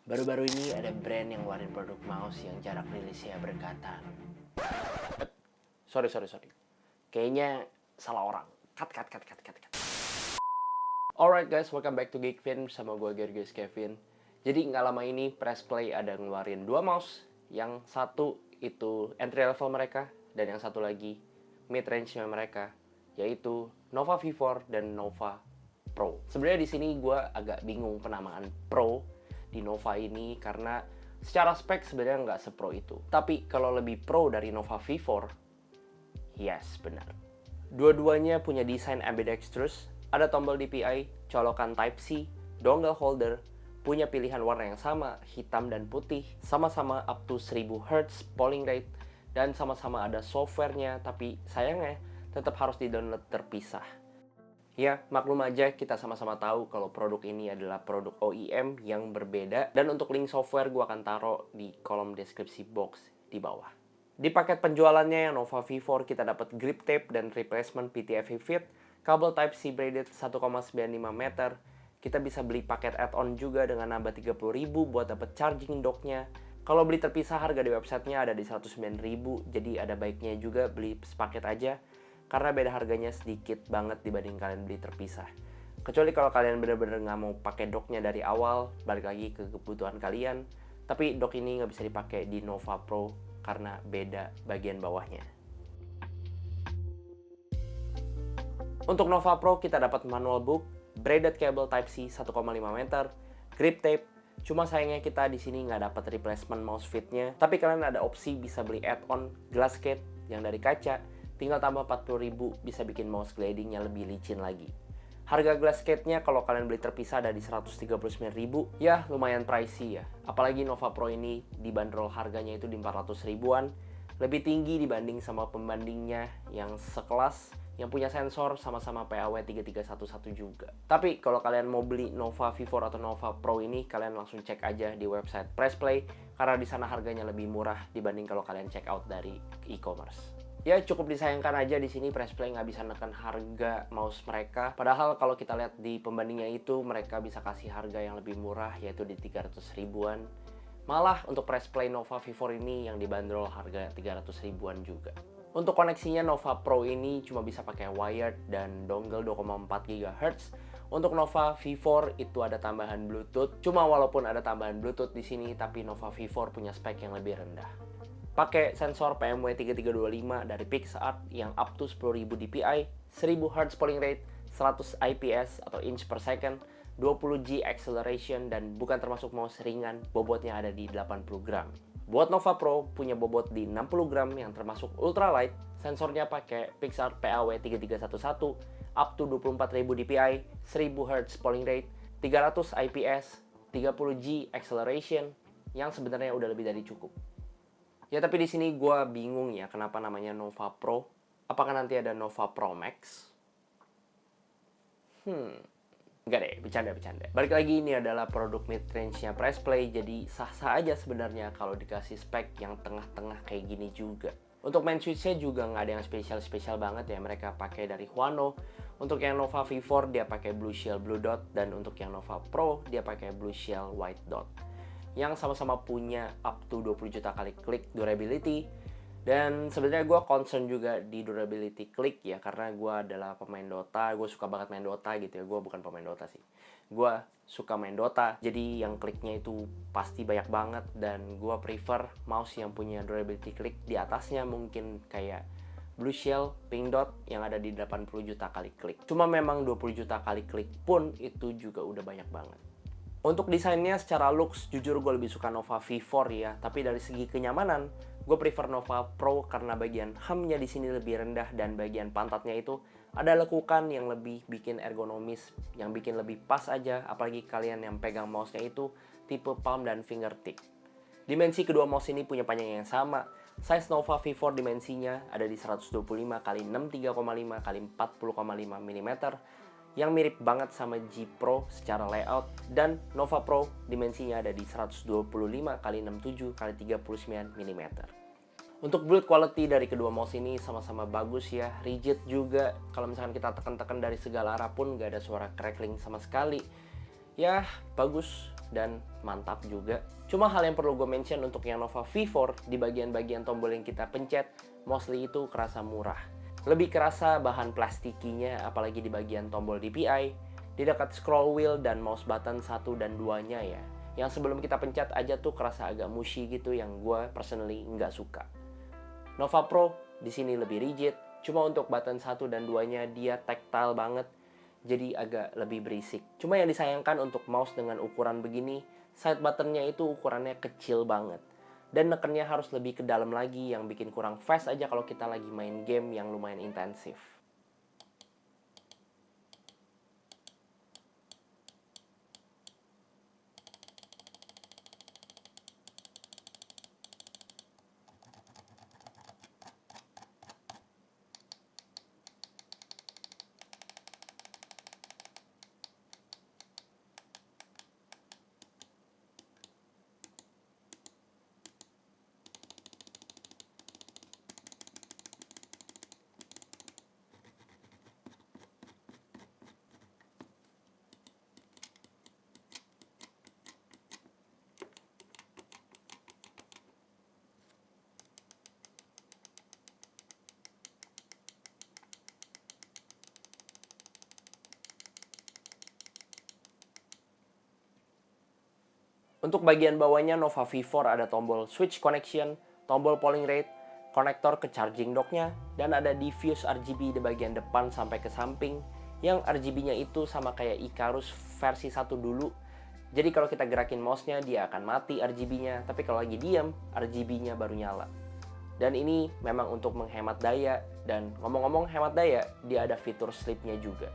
Baru-baru ini ada brand yang ngeluarin produk mouse yang jarak rilisnya berdekatan. Sorry. Kayaknya salah orang. Cut. Alright guys, welcome back to Geekvin sama gue Georgios Kevin. Jadi nggak lama ini Pressplay ada ngeluarin dua mouse. Yang satu itu entry level mereka dan yang satu lagi mid range-nya mereka, yaitu Nova V4 dan Nova Pro. Sebenarnya di sini gue agak bingung penamaan Pro di Nova ini karena secara spek sebenarnya nggak sepro itu. Tapi kalau lebih pro dari Nova V4, yes, benar. Dua-duanya punya desain ambidextrous, ada tombol DPI, colokan Type-C, dongle holder, punya pilihan warna yang sama, hitam dan putih, sama-sama up to 1000 Hz polling rate, dan sama-sama ada softwarenya, tapi sayangnya tetap harus di-download terpisah. Ya, maklum aja kita sama-sama tahu kalau produk ini adalah produk OEM yang berbeda, dan untuk link software gue akan taruh di kolom deskripsi box di bawah. Di paket penjualannya yang Nova V4 kita dapat grip tape dan replacement PTFE fit, kabel Type-C braided 1,95 meter, kita bisa beli paket add-on juga dengan nambah 30.000 buat dapat charging docknya. Kalau beli terpisah harga di websitenya ada di 109.000, jadi ada baiknya juga beli sepaket aja, karena beda harganya sedikit banget dibanding kalian beli terpisah. Kecuali kalau kalian bener-bener nggak mau pakai docknya dari awal, balik lagi ke kebutuhan kalian. Tapi dock ini nggak bisa dipakai di Nova Pro karena beda bagian bawahnya. Untuk Nova Pro kita dapat manual book, braided cable Type-C 1,5 meter, grip tape. Cuma sayangnya kita di sini nggak dapat replacement mouse fitnya. Tapi kalian ada opsi bisa beli add-on glass case yang dari kaca. Tinggal tambah 40.000 bisa bikin mouse glidingnya lebih licin lagi. Harga glass case-nya kalau kalian beli terpisah ada di 139.000. Ya lumayan pricey ya. Apalagi Nova Pro ini dibanderol harganya itu di 400 ribuan. Lebih tinggi dibanding sama pembandingnya yang sekelas, yang punya sensor sama-sama PAW3311 juga. Tapi kalau kalian mau beli Nova V4 atau Nova Pro ini, kalian langsung cek aja di website Pressplay karena di sana harganya lebih murah dibanding kalau kalian check out dari e-commerce. Ya cukup disayangkan aja di sini Pressplay nggak bisa neken harga mouse mereka. Padahal kalau kita lihat di pembandingnya itu mereka bisa kasih harga yang lebih murah yaitu di 300 ribuan. Malah untuk Pressplay Nova V4 ini yang dibanderol harga 300 ribuan juga. Untuk koneksinya Nova Pro ini cuma bisa pakai wired dan dongle 2,4 GHz. Untuk Nova V4 itu ada tambahan Bluetooth. Cuma walaupun ada tambahan Bluetooth di sini, tapi Nova V4 punya spek yang lebih rendah. Pakai sensor PMW3325 dari PixArt yang up to 10.000 dpi, 1000 Hz polling rate, 100 IPS atau inch per second, 20G acceleration, dan bukan termasuk mouse ringan, bobotnya ada di 80 gram. Buat Nova Pro punya bobot di 60 gram yang termasuk ultralight, sensornya pakai PixArt PAW3311, up to 24.000 dpi, 1000 Hz polling rate, 300 IPS, 30G acceleration, yang sebenarnya udah lebih dari cukup. Ya tapi di sini gue bingung ya kenapa namanya Nova Pro. Apakah nanti ada Nova Pro Max? Enggak deh, bercanda. Balik lagi, ini adalah produk mid-range-nya Pressplay, jadi sah-sah aja sebenarnya kalau dikasih spek yang tengah-tengah kayak gini juga. Untuk main switch-nya juga nggak ada yang spesial banget ya, mereka pakai dari Huano. Untuk yang Nova V4 dia pakai Blue Shell Blue Dot, dan untuk yang Nova Pro dia pakai Blue Shell White Dot. Yang sama-sama punya up to 20 juta kali klik durability. Dan sebenarnya gue concern juga di durability klik ya, karena gue adalah pemain Dota, gue suka banget main Dota gitu ya. Gue bukan pemain Dota sih, gue suka main Dota, jadi yang kliknya itu pasti banyak banget. Dan gue prefer mouse yang punya durability klik di atasnya, mungkin kayak Blue Shell Pink Dot yang ada di 80 juta kali klik. Cuma memang 20 juta kali klik pun itu juga udah banyak banget. Untuk desainnya secara looks, jujur gue lebih suka Nova V4 ya. Tapi dari segi kenyamanan, gue prefer Nova Pro karena bagian HAM-nya di sini lebih rendah dan bagian pantatnya itu ada lekukan yang lebih bikin ergonomis, yang bikin lebih pas aja. Apalagi kalian yang pegang mouse-nya itu tipe palm dan fingertip. Dimensi kedua mouse ini punya panjang yang sama. Size Nova V4 dimensinya ada di 125 x 63,5 x 40,5 mm. Yang mirip banget sama G Pro secara layout, dan Nova Pro dimensinya ada di 125 x 67 x 39 mm. Untuk build quality dari kedua mouse ini sama-sama bagus ya, rigid juga. Kalau misalkan kita tekan-tekan dari segala arah pun gak ada suara crackling sama sekali. Ya bagus, dan mantap juga. Cuma hal yang perlu gue mention untuk yang Nova V4, di bagian-bagian tombol yang kita pencet, mostly itu kerasa murah. Lebih kerasa bahan plastikinya, apalagi di bagian tombol DPI, di dekat scroll wheel dan mouse button 1 dan 2-nya ya. Yang sebelum kita pencet aja tuh kerasa agak mushy gitu, yang gue personally nggak suka. Nova Pro di sini lebih rigid, cuma untuk button 1 dan 2-nya dia tactile banget, jadi agak lebih berisik. Cuma yang disayangkan untuk mouse dengan ukuran begini, side buttonnya itu ukurannya kecil banget. Dan nekennya harus lebih ke dalam lagi, yang bikin kurang fast aja kalau kita lagi main game yang lumayan intensif. Untuk bagian bawahnya Nova V4 ada tombol switch connection, tombol polling rate, konektor ke charging docknya, dan ada diffuse RGB di bagian depan sampai ke samping, yang RGB-nya itu sama kayak Icarus versi 1 dulu. Jadi kalau kita gerakin mouse-nya dia akan mati RGB-nya, tapi kalau lagi diam RGB-nya baru nyala. Dan ini memang untuk menghemat daya, dan ngomong-ngomong hemat daya, dia ada fitur sleep-nya juga.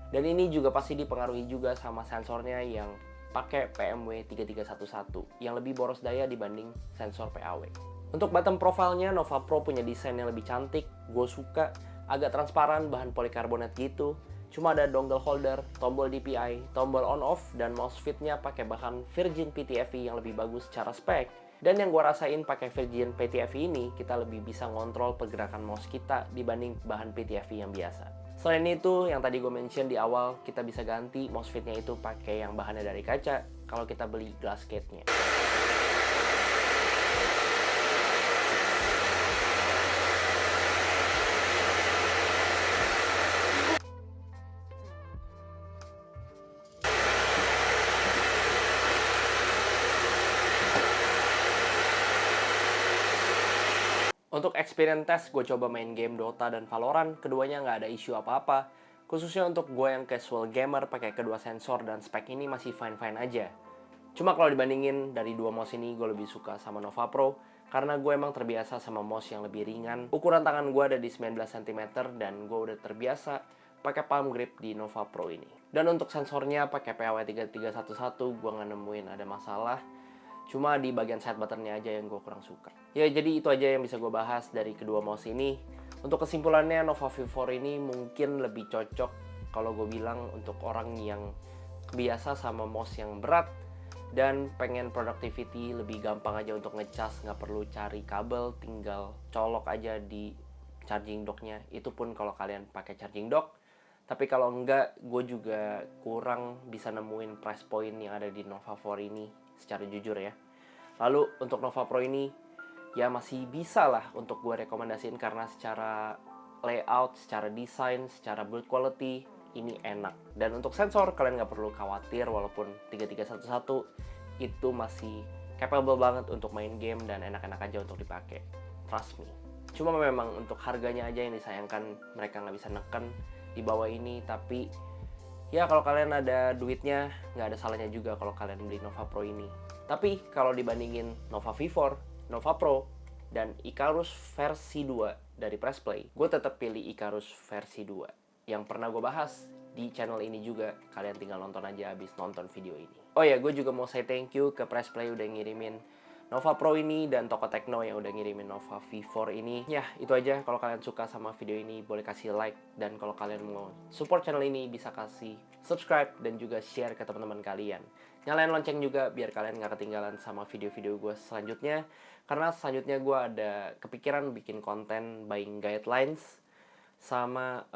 Dan ini juga pasti dipengaruhi juga sama sensornya yang pakai PMW 3311 yang lebih boros daya dibanding sensor PAW. Untuk bottom profile-nya, Nova Pro punya desain yang lebih cantik, gue suka, agak transparan, bahan polikarbonat gitu. Cuma ada dongle holder, tombol DPI, tombol on-off, dan mouse fit-nya pakai bahan Virgin PTFE yang lebih bagus secara spek. Dan yang gue rasain pakai Virgin PTFE ini, kita lebih bisa ngontrol pergerakan mouse kita dibanding bahan PTFE yang biasa. Selain itu, yang tadi gue mention di awal, kita bisa ganti mouse fit-nya itu pakai yang bahannya dari kaca kalau kita beli glass case-nya. Untuk experience test, gue coba main game Dota dan Valorant, keduanya nggak ada isu apa-apa. Khususnya untuk gue yang casual gamer pakai kedua sensor dan spek ini masih fine-fine aja. Cuma kalau dibandingin dari dua mouse ini, gue lebih suka sama Nova Pro, karena gue emang terbiasa sama mouse yang lebih ringan. Ukuran tangan gue ada di 19 cm, dan gue udah terbiasa pakai palm grip di Nova Pro ini. Dan untuk sensornya pakai PAW3311, gue nggak nemuin ada masalah. Cuma di bagian side buttonnya aja yang gue kurang suka. Ya jadi itu aja yang bisa gue bahas dari kedua mouse ini. Untuk kesimpulannya, Nova V4 ini mungkin lebih cocok kalau gue bilang untuk orang yang kebiasa sama mouse yang berat dan pengen productivity lebih gampang aja untuk ngecas, nggak perlu cari kabel, tinggal colok aja di charging docknya. Itu pun kalau kalian pakai charging dock. Tapi kalau enggak, gue juga kurang bisa nemuin price point yang ada di Nova 4 ini secara jujur ya. Lalu untuk Nova Pro ini ya masih bisa lah untuk gue rekomendasiin, karena secara layout, secara desain, secara build quality ini enak. Dan untuk sensor kalian nggak perlu khawatir, walaupun 3311 itu masih capable banget untuk main game dan enak-enak aja untuk dipakai. Trust me. Cuma memang untuk harganya aja yang disayangkan, mereka nggak bisa neken di bawah ini. Tapi ya kalau kalian ada duitnya, nggak ada salahnya juga kalau kalian beli Nova Pro ini. Tapi kalau dibandingin Nova V4, Nova Pro, dan Icarus versi 2 dari Pressplay, gue tetap pilih Icarus versi 2 yang pernah gue bahas di channel ini juga. Kalian tinggal nonton aja abis nonton video ini. Oh ya, gue juga mau say thank you ke Pressplay udah ngirimin Nova Pro ini, dan Toko Tekno yang udah ngirimin Nova V4 ini. Ya, itu aja. Kalau kalian suka sama video ini, boleh kasih like. Dan kalau kalian mau support channel ini, bisa kasih subscribe dan juga share ke teman-teman kalian. Nyalain lonceng juga biar kalian gak ketinggalan sama video-video gue selanjutnya. Karena selanjutnya gue ada kepikiran bikin konten buying guidelines sama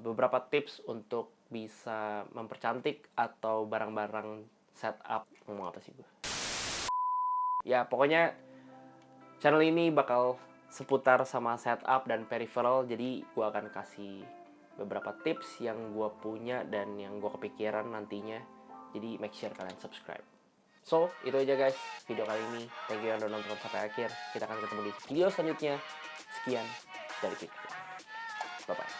beberapa tips untuk bisa mempercantik atau barang-barang setup, ngomong apa sih gue? Ya pokoknya channel ini bakal seputar sama setup dan peripheral, jadi gue akan kasih beberapa tips yang gue punya dan yang gue kepikiran nantinya. Jadi make sure kalian subscribe. So, itu aja guys video kali ini. Thank you yang udah nonton sampai akhir. Kita akan ketemu di video selanjutnya. Sekian dari kita. Bye-bye.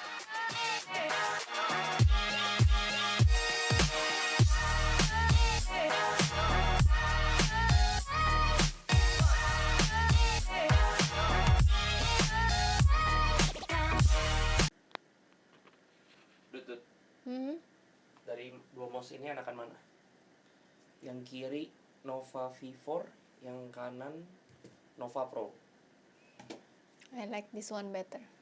Dut, dari dua mouse ini enakan mana? Yang kiri Nova V4, yang kanan Nova Pro. I like this one better.